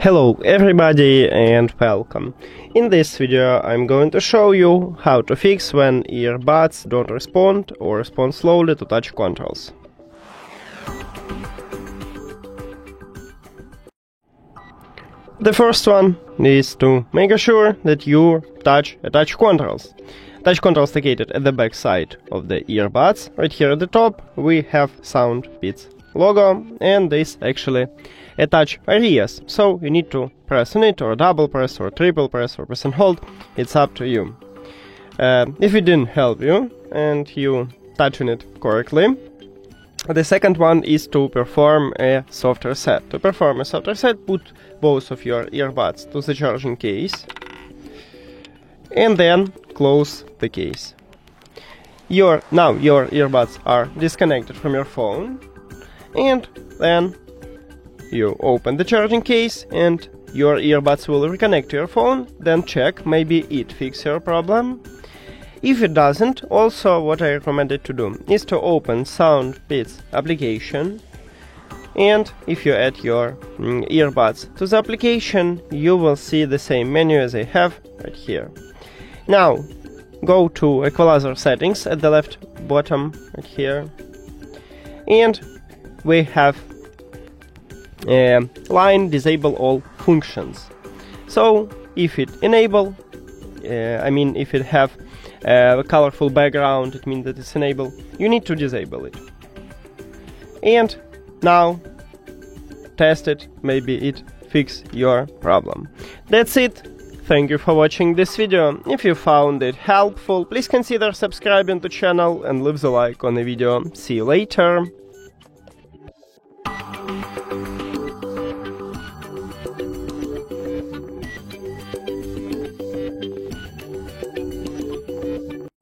Hello everybody and welcome. In this video I'm going to show you how to fix when earbuds don't respond or respond slowly to touch controls. The first one is to make sure that you touch touch controls. Touch controls located at the back side of the earbuds. Right here at the top we have SoundBits logo, and this actually a touch areas, so you need to press on it, or double press, or triple press, or press and hold. It's up to you. If it didn't help you and you touching it correctly, the second one is to perform a soft reset. To perform a soft reset, put both of your earbuds to the charging case and then close the case. Now your earbuds are disconnected from your phone, and then you open the charging case and your earbuds will reconnect to your phone. Then check, maybe it fixes your problem. If it doesn't, also what I recommended to do is to open SoundBits application, and if you add your earbuds to the application, you will see the same menu as I have right here. Now go to equalizer settings at the left bottom right here, and we have line disable all functions. So if it enable, if it have a colorful background, it means that it's enabled. You need to disable it. And now test it, maybe it fix your problem. That's it. Thank you for watching this video. If you found it helpful, please consider subscribing to the channel and leave the like on the video. See you later.